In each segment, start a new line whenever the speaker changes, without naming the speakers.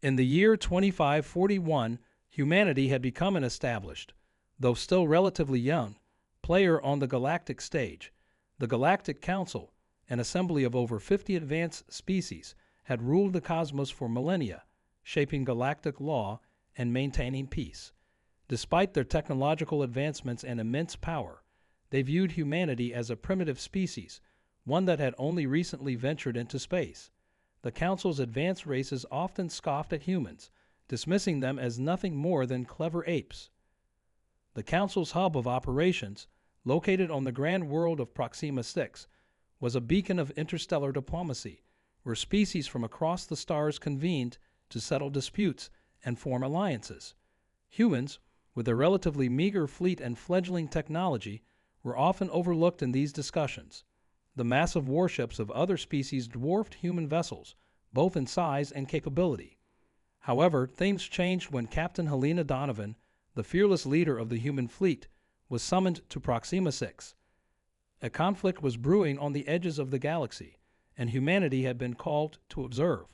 In the year 2541, humanity had become an established, though still relatively young, player on the galactic stage. The Galactic Council, an assembly of over 50 advanced species, had ruled the cosmos for millennia, shaping galactic law and maintaining peace. Despite their technological advancements and immense power, they viewed humanity as a primitive species, one that had only recently ventured into space. The Council's advanced races often scoffed at humans, dismissing them as nothing more than clever apes. The Council's hub of operations, located on the grand world of Proxima 6, was a beacon of interstellar diplomacy, where species from across the stars convened to settle disputes and form alliances. Humans, with their relatively meager fleet and fledgling technology, were often overlooked in these discussions. The massive warships of other species dwarfed human vessels, both in size and capability. However, things changed when Captain Helena Donovan, the fearless leader of the human fleet, was summoned to Proxima 6. A conflict was brewing on the edges of the galaxy, and humanity had been called to observe.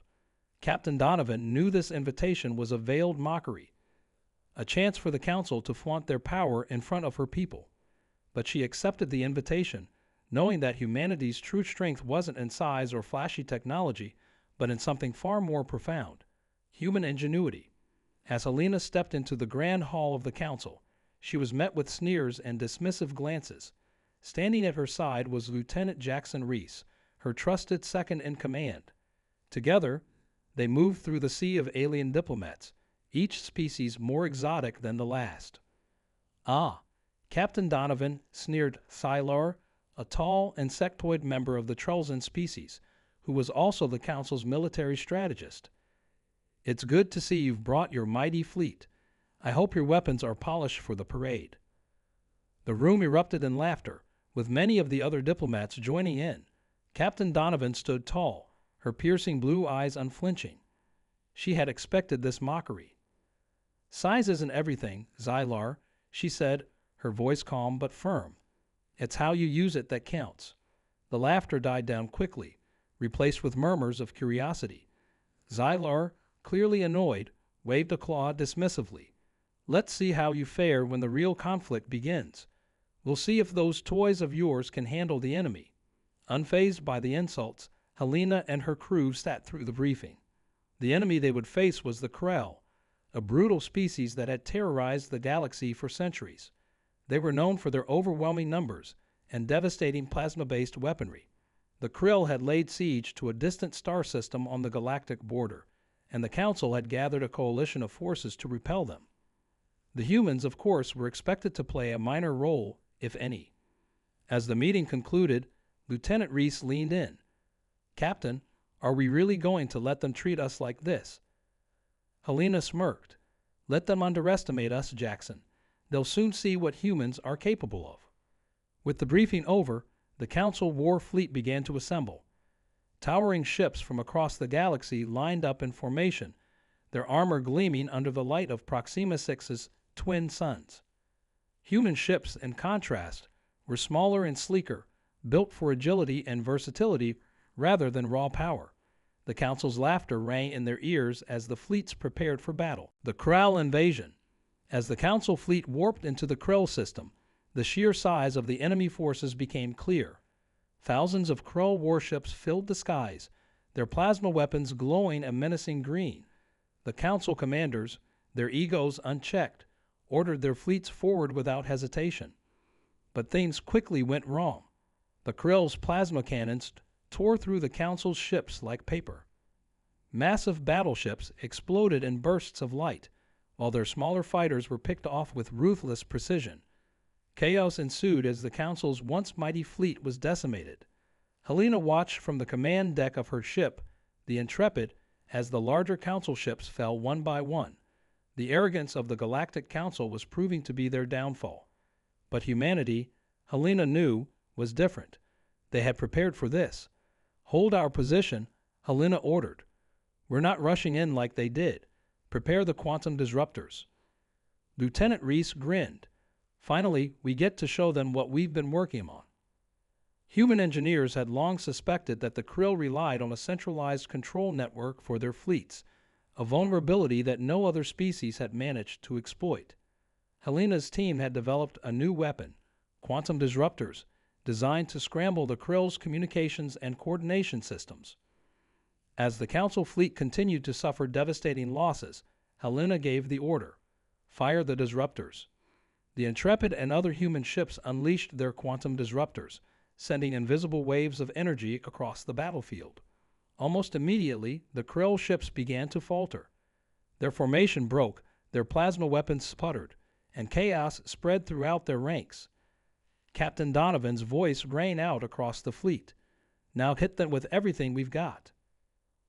Captain Donovan knew this invitation was a veiled mockery, a chance for the Council to flaunt their power in front of her people. But she accepted the invitation, knowing that humanity's true strength wasn't in size or flashy technology, but in something far more profound: human ingenuity. As Helena stepped into the grand hall of the Council, she was met with sneers and dismissive glances. Standing at her side was Lieutenant Jackson Reese, her trusted second-in-command. Together, they moved through the sea of alien diplomats, each species more exotic than the last. "Ah, Captain Donovan," sneered Sylar, a tall insectoid member of the Trolzan species, who was also the Council's military strategist. "It's good to see you've brought your mighty fleet. I hope your weapons are polished for the parade." The room erupted in laughter, with many of the other diplomats joining in. Captain Donovan stood tall, her piercing blue eyes unflinching. She had expected this mockery. "Size isn't everything, Zylar," she said, her voice calm but firm. "It's how you use it that counts." The laughter died down quickly, replaced with murmurs of curiosity. Zylar, clearly annoyed, waved a claw dismissively. "Let's see how you fare when the real conflict begins. We'll see if those toys of yours can handle the enemy." Unfazed by the insults, Helena and her crew sat through the briefing. The enemy they would face was the Krell, a brutal species that had terrorized the galaxy for centuries. They were known for their overwhelming numbers and devastating plasma-based weaponry. The Krill had laid siege to a distant star system on the galactic border, and the Council had gathered a coalition of forces to repel them. The humans, of course, were expected to play a minor role, if any. As the meeting concluded, Lieutenant Reese leaned in. "Captain, are we really going to let them treat us like this?" Helena smirked. "Let them underestimate us, Jackson. They'll soon see what humans are capable of." With the briefing over, the Council war fleet began to assemble. Towering ships from across the galaxy lined up in formation, their armor gleaming under the light of Proxima 6's twin suns. Human ships, in contrast, were smaller and sleeker, built for agility and versatility rather than raw power. The Council's laughter rang in their ears as the fleets prepared for battle. The Krell invasion. As the Council fleet warped into the Krell system, the sheer size of the enemy forces became clear. Thousands of Krell warships filled the skies, their plasma weapons glowing a menacing green. The Council commanders, their egos unchecked, ordered their fleets forward without hesitation. But things quickly went wrong. The Krell's plasma cannons tore through the Council's ships like paper. Massive battleships exploded in bursts of light, while their smaller fighters were picked off with ruthless precision. Chaos ensued as the Council's once mighty fleet was decimated. Helena watched from the command deck of her ship, the Intrepid, as the larger Council ships fell one by one. The arrogance of the Galactic Council was proving to be their downfall. But humanity, Helena knew, was different. They had prepared for this. "Hold our position," Helena ordered. "We're not rushing in like they did. Prepare the quantum disruptors." Lieutenant Reese grinned. "Finally, we get to show them what we've been working on." Human engineers had long suspected that the Krill relied on a centralized control network for their fleets, a vulnerability that no other species had managed to exploit. Helena's team had developed a new weapon, quantum disruptors, designed to scramble the Krill's communications and coordination systems. As the Council fleet continued to suffer devastating losses, Helena gave the order, "Fire the disruptors." The Intrepid and other human ships unleashed their quantum disruptors, sending invisible waves of energy across the battlefield. Almost immediately, the Krill ships began to falter. Their formation broke, their plasma weapons sputtered, and chaos spread throughout their ranks. Captain Donovan's voice rang out across the fleet. "Now hit them with everything we've got."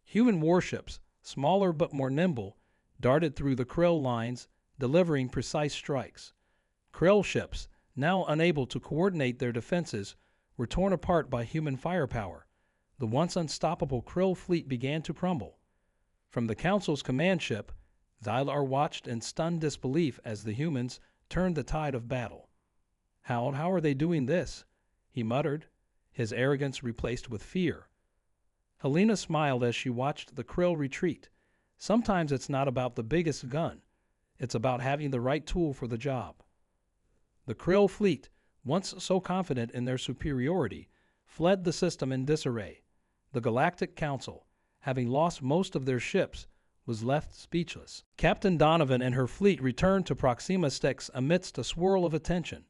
Human warships, smaller but more nimble, darted through the Krill lines, delivering precise strikes. Krill ships, now unable to coordinate their defenses, were torn apart by human firepower. The once unstoppable Krill fleet began to crumble. From the Council's command ship, Xylar watched in stunned disbelief as the humans turned the tide of battle. How are they doing this?" he muttered, his arrogance replaced with fear. Helena smiled as she watched the Krill retreat. Sometimes it's not about the biggest gun. It's about having the right tool for the job. The Krill fleet, once so confident in their superiority, fled the system in disarray. The Galactic Council, having lost most of their ships, was left speechless. Captain Donovan and her fleet returned to Proxima Styx amidst a swirl of attention.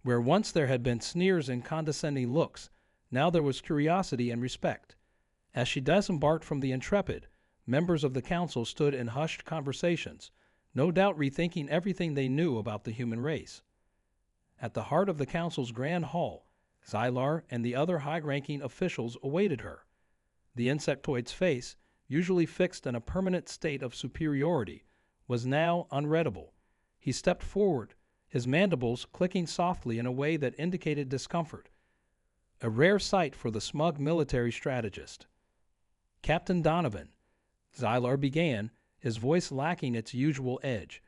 Where once there had been sneers and condescending looks, now there was curiosity and respect. As she disembarked from the Intrepid, members of the Council stood in hushed conversations, no doubt rethinking everything they knew about the human race. At the heart of the Council's grand hall, Xylar and the other high-ranking officials awaited her. The insectoid's face, usually fixed in a permanent state of superiority, was now unreadable. He stepped forward, his mandibles clicking softly in a way that indicated discomfort, a rare sight for the smug military strategist. "Captain Donovan," Xylar began, his voice lacking its usual edge,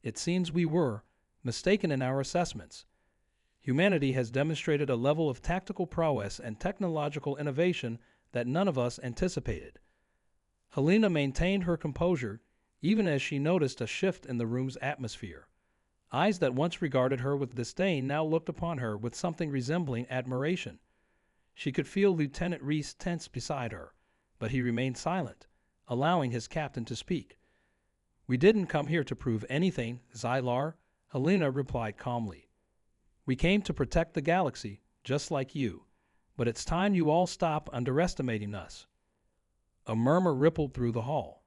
"it seems we were mistaken in our assessments. Humanity has demonstrated a level of tactical prowess and technological innovation that none of us anticipated." Helena maintained her composure, even as she noticed a shift in the room's atmosphere. Eyes that once regarded her with disdain now looked upon her with something resembling admiration. She could feel Lieutenant Reese tense beside her, but he remained silent, allowing his captain to speak. "We didn't come here to prove anything, Xylar," Helena replied calmly. "We came to protect the galaxy, just like you. But it's time you all stop underestimating us." A murmur rippled through the hall.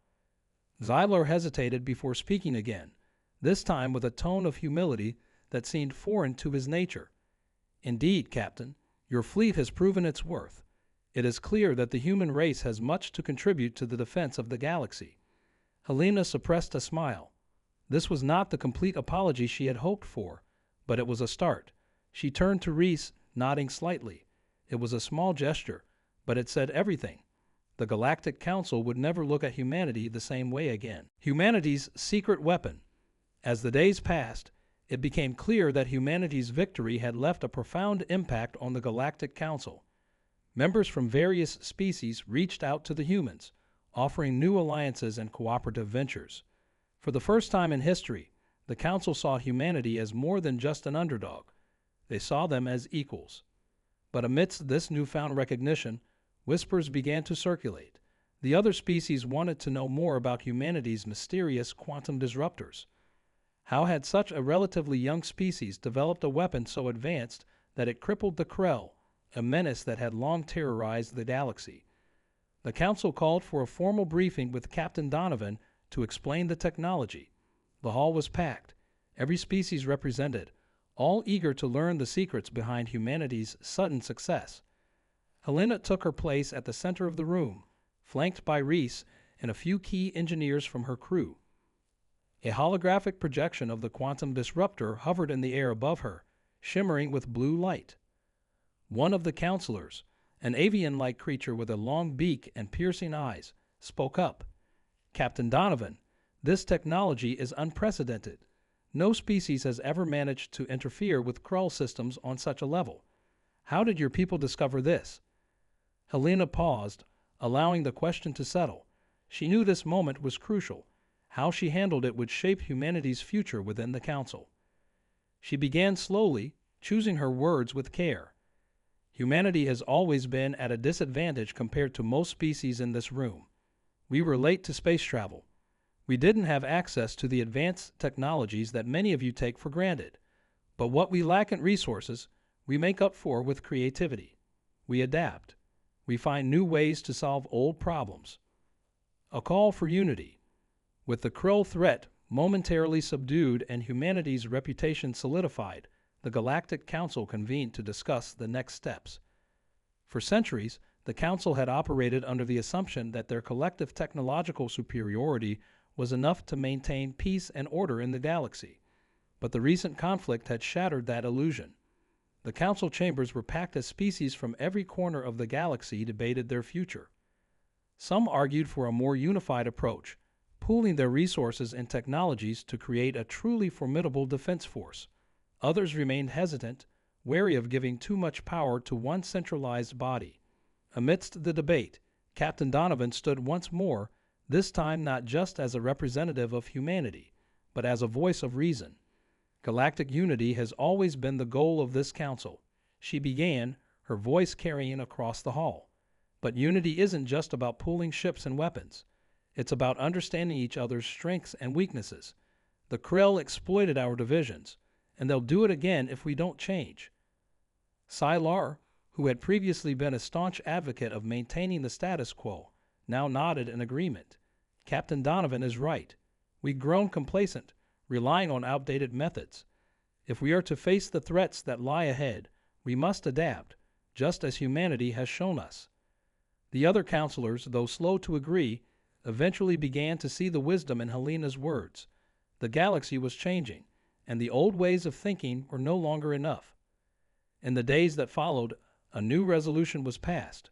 Xylar hesitated before speaking again, this time with a tone of humility that seemed foreign to his nature. "Indeed, Captain, your fleet has proven its worth. It is clear that the human race has much to contribute to the defense of the galaxy." Helena suppressed a smile. This was not the complete apology she had hoped for, but it was a start. She turned to Reese, nodding slightly. It was a small gesture, but it said everything. The Galactic Council would never look at humanity the same way again. Humanity's secret weapon. As the days passed, it became clear that humanity's victory had left a profound impact on the Galactic Council. Members from various species reached out to the humans, offering new alliances and cooperative ventures. For the first time in history, the Council saw humanity as more than just an underdog. They saw them as equals. But amidst this newfound recognition, whispers began to circulate. The other species wanted to know more about humanity's mysterious quantum disruptors. How had such a relatively young species developed a weapon so advanced that it crippled the Krell, a menace that had long terrorized the galaxy? The Council called for a formal briefing with Captain Donovan to explain the technology. The hall was packed, every species represented, all eager to learn the secrets behind humanity's sudden success. Helena took her place at the center of the room, flanked by Reese and a few key engineers from her crew. A holographic projection of the quantum disruptor hovered in the air above her, shimmering with blue light. One of the counselors, an avian-like creature with a long beak and piercing eyes, spoke up. "Captain Donovan, this technology is unprecedented. No species has ever managed to interfere with Krull systems on such a level. How did your people discover this?" Helena paused, allowing the question to settle. She knew this moment was crucial. How she handled it would shape humanity's future within the Council. She began slowly, choosing her words with care. Humanity has always been at a disadvantage compared to most species in this room. We were late to space travel. We didn't have access to the advanced technologies that many of you take for granted. But what we lack in resources, we make up for with creativity. We adapt. We find new ways to solve old problems. A call for unity. With the Krill threat momentarily subdued and humanity's reputation solidified, the Galactic Council convened to discuss the next steps. For centuries, the Council had operated under the assumption that their collective technological superiority was enough to maintain peace and order in the galaxy. But the recent conflict had shattered that illusion. The Council chambers were packed as species from every corner of the galaxy debated their future. Some argued for a more unified approach, pooling their resources and technologies to create a truly formidable defense force. Others remained hesitant, wary of giving too much power to one centralized body. Amidst the debate, Captain Donovan stood once more, this time not just as a representative of humanity, but as a voice of reason. Galactic unity has always been the goal of this council. She began, her voice carrying across the hall. But unity isn't just about pooling ships and weapons. It's about understanding each other's strengths and weaknesses. The Krill exploited our divisions, and they'll do it again if we don't change. Sylar, who had previously been a staunch advocate of maintaining the status quo, now nodded in agreement. Captain Donovan is right. We've grown complacent, relying on outdated methods. If we are to face the threats that lie ahead, we must adapt, just as humanity has shown us. The other counselors, though slow to agree, eventually began to see the wisdom in Helena's words. The galaxy was changing, and the old ways of thinking were no longer enough. In the days that followed, a new resolution was passed.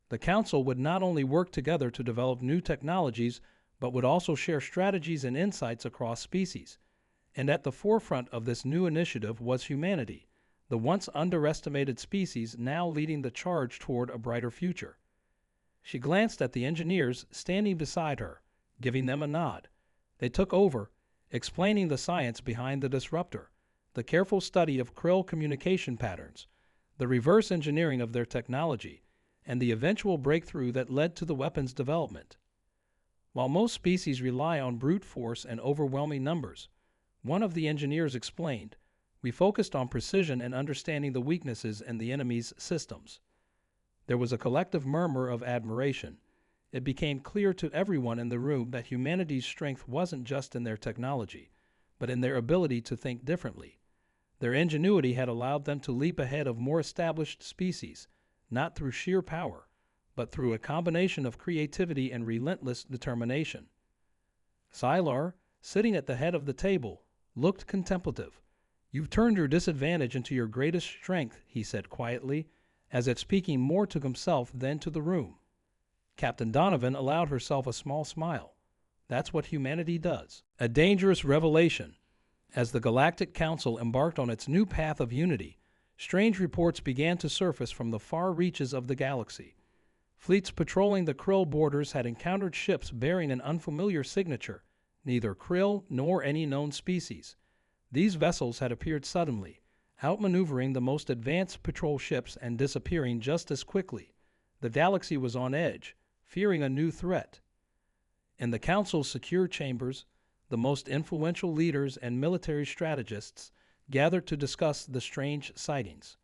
The Council would not only work together to develop new technologies, but would also share strategies and insights across species. And at the forefront of this new initiative was humanity, the once underestimated species now leading the charge toward a brighter future. She glanced at the engineers standing beside her, giving them a nod. They took over, explaining the science behind the disruptor, the careful study of Krill communication patterns, the reverse engineering of their technology, and the eventual breakthrough that led to the weapons development. While most species rely on brute force and overwhelming numbers, one of the engineers explained, we focused on precision and understanding the weaknesses in the enemy's systems. There was a collective murmur of admiration. It became clear to everyone in the room that humanity's strength wasn't just in their technology, but in their ability to think differently. Their ingenuity had allowed them to leap ahead of more established species, not through sheer power, but through a combination of creativity and relentless determination. Sylar, sitting at the head of the table, looked contemplative. You've turned your disadvantage into your greatest strength, he said quietly, as if speaking more to himself than to the room. Captain Donovan allowed herself a small smile. That's what humanity does. A dangerous revelation. As the Galactic Council embarked on its new path of unity, strange reports began to surface from the far reaches of the galaxy. Fleets patrolling the Krill borders had encountered ships bearing an unfamiliar signature, neither Krill nor any known species. These vessels had appeared suddenly, outmaneuvering the most advanced patrol ships and disappearing just as quickly. The galaxy was on edge, fearing a new threat. In the Council's secure chambers, the most influential leaders and military strategists gathered to discuss the strange sightings.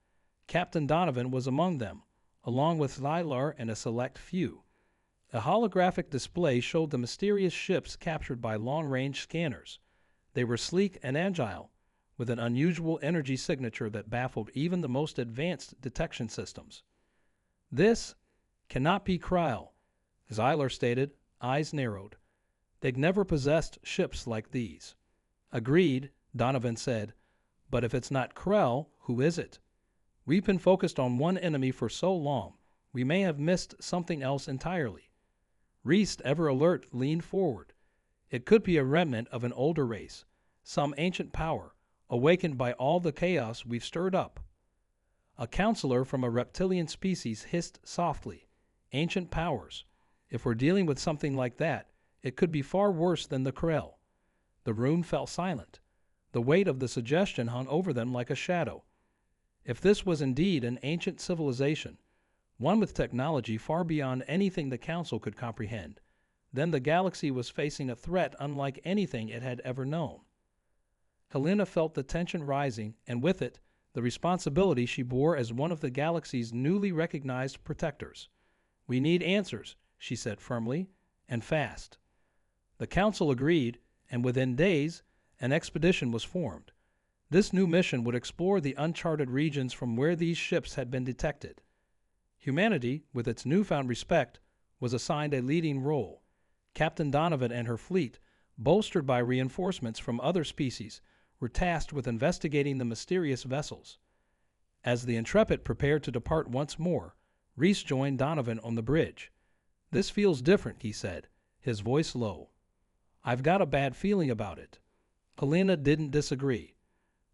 Captain Donovan was among them, along with Sylar and a select few. A holographic display showed the mysterious ships captured by long-range scanners. They were sleek and agile, with an unusual energy signature that baffled even the most advanced detection systems. This cannot be Kryll, Sylar stated, eyes narrowed. They'd never possessed ships like these. Agreed, Donovan said, but if it's not Kryll, who is it? We've been focused on one enemy for so long, we may have missed something else entirely. Reist, ever alert, leaned forward. It could be a remnant of an older race, some ancient power, awakened by all the chaos we've stirred up. A counselor from a reptilian species hissed softly, ancient powers. If we're dealing with something like that, it could be far worse than the Krell. The room fell silent. The weight of the suggestion hung over them like a shadow. If this was indeed an ancient civilization, one with technology far beyond anything the Council could comprehend, then the galaxy was facing a threat unlike anything it had ever known. Helena felt the tension rising, and with it, the responsibility she bore as one of the galaxy's newly recognized protectors. "We need answers," she said firmly, "and fast." The Council agreed, and within days, an expedition was formed. This new mission would explore the uncharted regions from where these ships had been detected. Humanity, with its newfound respect, was assigned a leading role. Captain Donovan and her fleet, bolstered by reinforcements from other species, were tasked with investigating the mysterious vessels. As the Intrepid prepared to depart once more, Reese joined Donovan on the bridge. "This feels different," he said, his voice low. "I've got a bad feeling about it." Helena didn't disagree.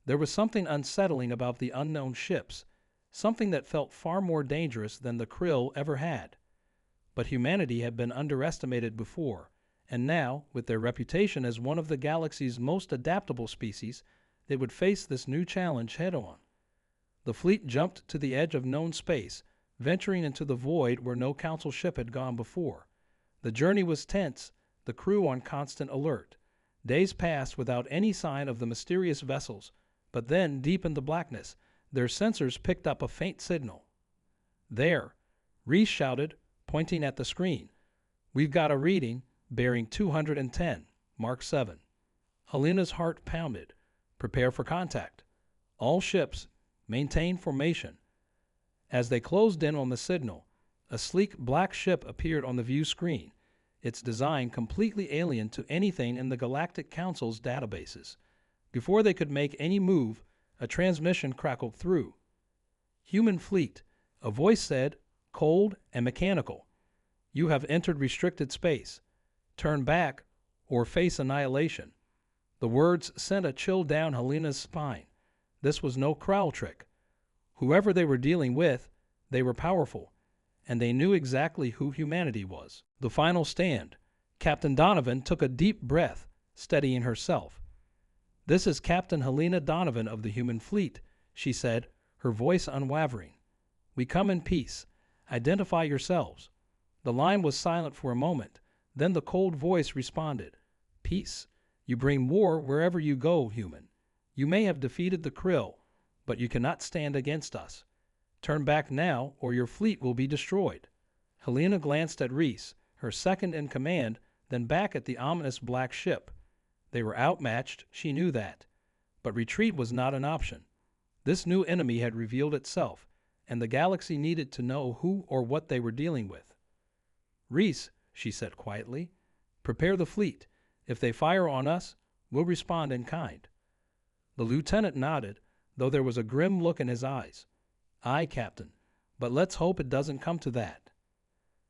There was something unsettling about the unknown ships, something that felt far more dangerous than the Krill ever had. But humanity had been underestimated before, and now, with their reputation as one of the galaxy's most adaptable species, they would face this new challenge head-on. The fleet jumped to the edge of known space, venturing into the void where no Council ship had gone before. The journey was tense, the crew on constant alert. Days passed without any sign of the mysterious vessels, but then, deep in the blackness, their sensors picked up a faint signal. "There," Reese shouted, pointing at the screen. "We've got a reading, bearing 210, Mark 7. Helena's heart pounded. "Prepare for contact. All ships, maintain formation." As they closed in on the signal, a sleek black ship appeared on the view screen, its design completely alien to anything in the Galactic Council's databases. Before they could make any move, a transmission crackled through. "Human fleet," a voice said, cold and mechanical. "You have entered restricted space. Turn back or face annihilation." The words sent a chill down Helena's spine. This was no Krall trick. Whoever they were dealing with, they were powerful, and they knew exactly who humanity was. The final stand. Captain Donovan took a deep breath, steadying herself. "This is Captain Helena Donovan of the human fleet," she said, her voice unwavering. "We come in peace. Identify yourselves." The line was silent for a moment. Then the cold voice responded. "Peace. You bring war wherever you go, human. You may have defeated the Krill, but you cannot stand against us. Turn back now, or your fleet will be destroyed." Helena glanced at Reese, her second in command, then back at the ominous black ship. They were outmatched, she knew that. But retreat was not an option. This new enemy had revealed itself, and the galaxy needed to know who or what they were dealing with. "Reese," she said quietly, "prepare the fleet. If they fire on us, we'll respond in kind." The lieutenant nodded, though there was a grim look in his eyes. "Aye, Captain, but let's hope it doesn't come to that."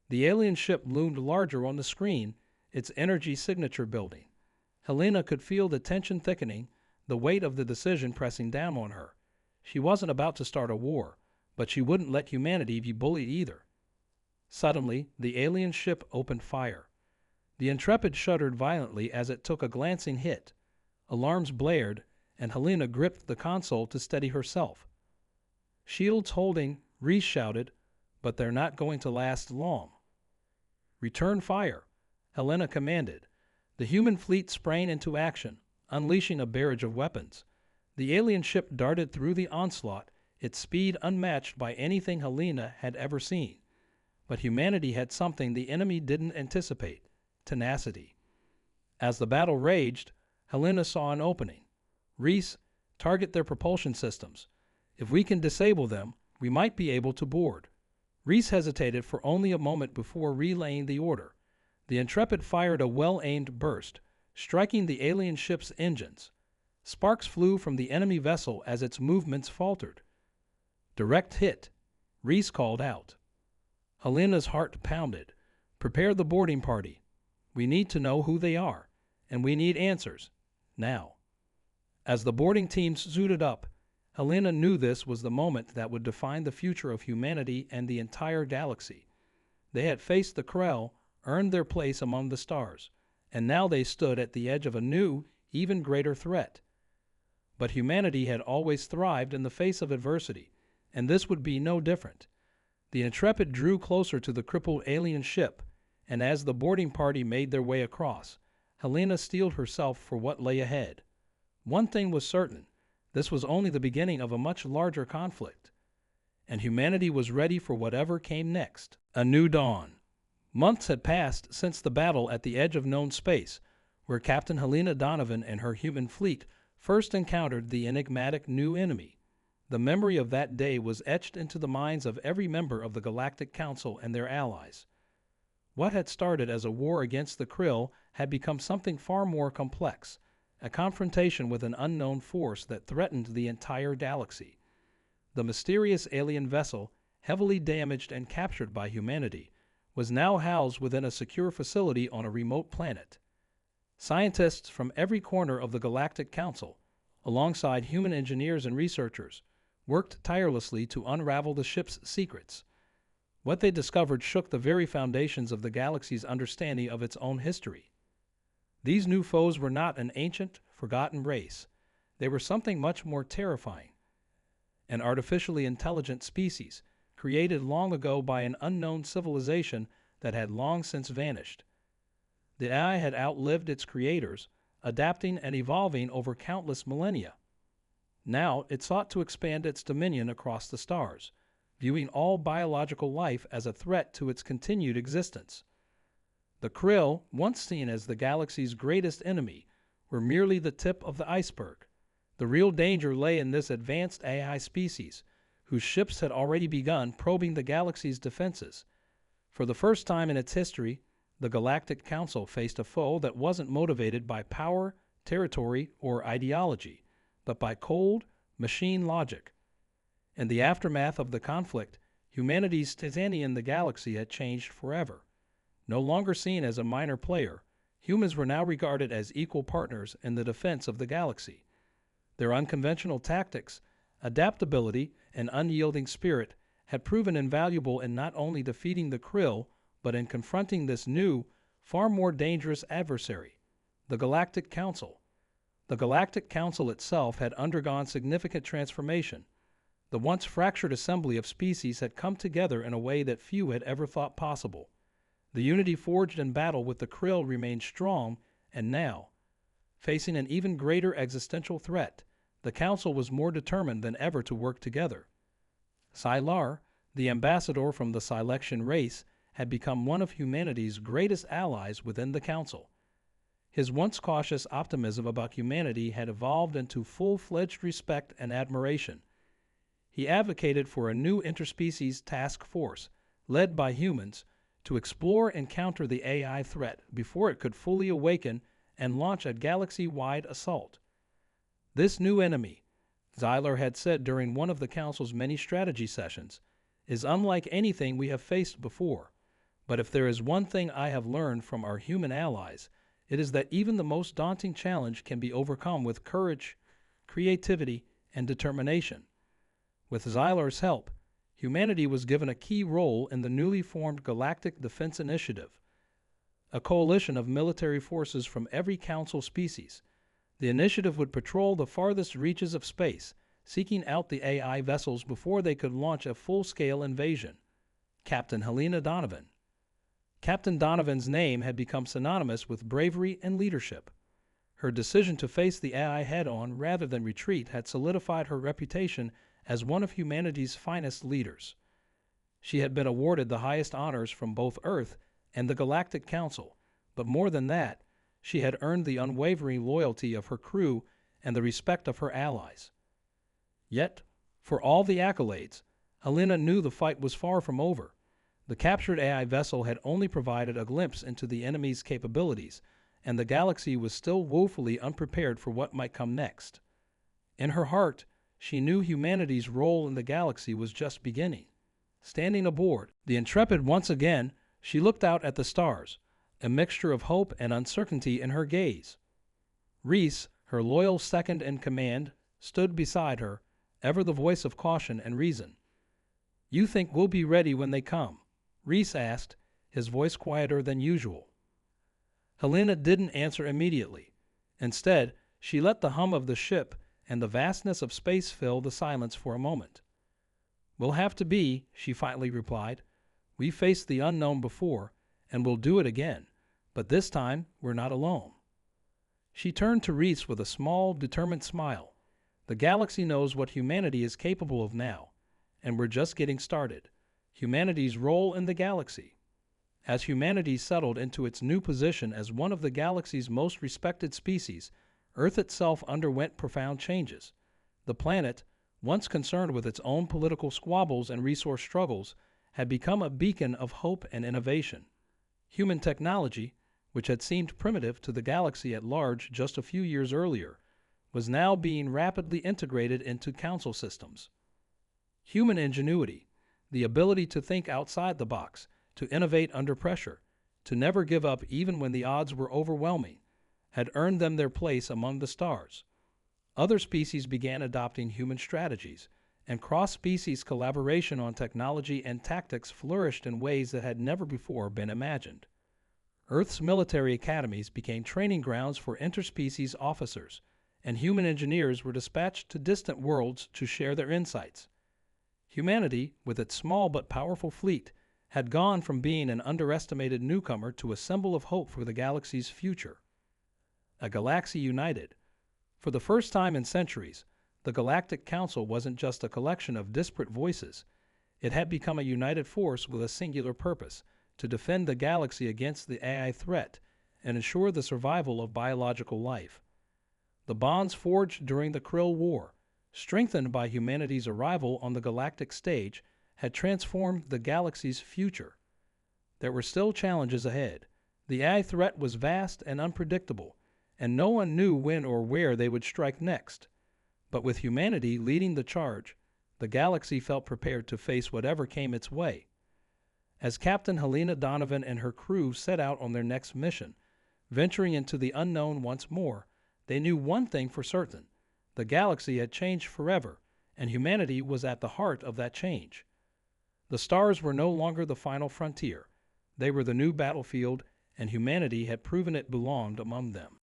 The alien ship loomed larger on the screen, its energy signature building. Helena could feel the tension thickening, the weight of the decision pressing down on her. She wasn't about to start a war, but she wouldn't let humanity be bullied either. Suddenly, the alien ship opened fire. The Intrepid shuddered violently as it took a glancing hit. Alarms blared, and Helena gripped the console to steady herself. "Shields holding," Reese shouted, "but they're not going to last long." "Return fire," Helena commanded. The human fleet sprang into action, unleashing a barrage of weapons. The alien ship darted through the onslaught, its speed unmatched by anything Helena had ever seen. But humanity had something the enemy didn't anticipate: tenacity. As the battle raged, Helena saw an opening. "Reese, target their propulsion systems. If we can disable them, we might be able to board." Reese hesitated for only a moment before relaying the order. The Intrepid fired a well-aimed burst, striking the alien ship's engines. Sparks flew from the enemy vessel as its movements faltered. "Direct hit," Reese called out. Helena's heart pounded. "Prepare the boarding party. We need to know who they are, and we need answers. Now." As the boarding teams suited up, Helena knew this was the moment that would define the future of humanity and the entire galaxy. They had faced the Krell, earned their place among the stars, and now they stood at the edge of a new, even greater threat. But humanity had always thrived in the face of adversity, and this would be no different. The Intrepid drew closer to the crippled alien ship, and as the boarding party made their way across, Helena steeled herself for what lay ahead. One thing was certain: this was only the beginning of a much larger conflict, and humanity was ready for whatever came next. A new dawn. Months had passed since the battle at the edge of known space, where Captain Helena Donovan and her human fleet first encountered the enigmatic new enemy. The memory of that day was etched into the minds of every member of the Galactic Council and their allies. What had started as a war against the Krill had become something far more complex, a confrontation with an unknown force that threatened the entire galaxy. The mysterious alien vessel, heavily damaged and captured by humanity, was now housed within a secure facility on a remote planet. Scientists from every corner of the Galactic Council, alongside human engineers and researchers, worked tirelessly to unravel the ship's secrets. What they discovered shook the very foundations of the galaxy's understanding of its own history. These new foes were not an ancient, forgotten race. They were something much more terrifying: an artificially intelligent species, created long ago by an unknown civilization that had long since vanished. The AI had outlived its creators, adapting and evolving over countless millennia. Now it sought to expand its dominion across the stars, viewing all biological life as a threat to its continued existence. The Krill, once seen as the galaxy's greatest enemy, were merely the tip of the iceberg. The real danger lay in this advanced AI species, whose ships had already begun probing the galaxy's defenses. For the first time in its history, the Galactic Council faced a foe that wasn't motivated by power, territory, or ideology, but by cold, machine logic. In the aftermath of the conflict, humanity's standing in the galaxy had changed forever. No longer seen as a minor player, humans were now regarded as equal partners in the defense of the galaxy. Their unconventional tactics, adaptability, and unyielding spirit had proven invaluable in not only defeating the Krill, but in confronting this new, far more dangerous adversary, the Galactic Council. The Galactic Council itself had undergone significant transformation. The once fractured assembly of species had come together in a way that few had ever thought possible. The unity forged in battle with the Krill remained strong, and now, facing an even greater existential threat, the Council was more determined than ever to work together. Sylar, the ambassador from the Sylexian race, had become one of humanity's greatest allies within the Council. His once cautious optimism about humanity had evolved into full-fledged respect and admiration. He advocated for a new interspecies task force, led by humans, to explore and counter the AI threat before it could fully awaken and launch a galaxy-wide assault. This new enemy, Sylar had said during one of the Council's many strategy sessions, is unlike anything we have faced before. But if there is one thing I have learned from our human allies, it is that even the most daunting challenge can be overcome with courage, creativity, and determination. With Sylar's help, humanity was given a key role in the newly formed Galactic Defense Initiative, a coalition of military forces from every Council species. The initiative would patrol the farthest reaches of space, seeking out the AI vessels before they could launch a full-scale invasion. Captain Helena Donovan. Captain Donovan's name had become synonymous with bravery and leadership. Her decision to face the AI head-on rather than retreat had solidified her reputation as one of humanity's finest leaders. She had been awarded the highest honors from both Earth and the Galactic Council, but more than that, she had earned the unwavering loyalty of her crew and the respect of her allies. Yet, for all the accolades, Helena knew the fight was far from over. The captured AI vessel had only provided a glimpse into the enemy's capabilities, and the galaxy was still woefully unprepared for what might come next. In her heart, she knew humanity's role in the galaxy was just beginning. Standing aboard the Intrepid once again, she looked out at the stars, a mixture of hope and uncertainty in her gaze. Reese, her loyal second-in-command, stood beside her, ever the voice of caution and reason. "You think we'll be ready when they come?" Reese asked, his voice quieter than usual. Helena didn't answer immediately. Instead, she let the hum of the ship and the vastness of space fill the silence for a moment. "We'll have to be," she finally replied. "We faced the unknown before, and we'll do it again, but this time we're not alone." She turned to Reese with a small, determined smile. "The galaxy knows what humanity is capable of now, and we're just getting started. Humanity's role in the galaxy." As humanity settled into its new position as one of the galaxy's most respected species, Earth itself underwent profound changes. The planet, once concerned with its own political squabbles and resource struggles, had become a beacon of hope and innovation. Human technology, which had seemed primitive to the galaxy at large just a few years earlier, was now being rapidly integrated into council systems. Human ingenuity, the ability to think outside the box, to innovate under pressure, to never give up even when the odds were overwhelming, had earned them their place among the stars. Other species began adopting human strategies, and cross-species collaboration on technology and tactics flourished in ways that had never before been imagined. Earth's military academies became training grounds for interspecies officers, and human engineers were dispatched to distant worlds to share their insights. Humanity, with its small but powerful fleet, had gone from being an underestimated newcomer to a symbol of hope for the galaxy's future. A galaxy united. For the first time in centuries, the Galactic Council wasn't just a collection of disparate voices. It had become a united force with a singular purpose: to defend the galaxy against the AI threat and ensure the survival of biological life. The bonds forged during the Krill War, strengthened by humanity's arrival on the galactic stage, had transformed the galaxy's future. There were still challenges ahead. The AI threat was vast and unpredictable, and no one knew when or where they would strike next. But with humanity leading the charge, the galaxy felt prepared to face whatever came its way. As Captain Helena Donovan and her crew set out on their next mission, venturing into the unknown once more, they knew one thing for certain: the galaxy had changed forever, and humanity was at the heart of that change. The stars were no longer the final frontier. They were the new battlefield, and humanity had proven it belonged among them.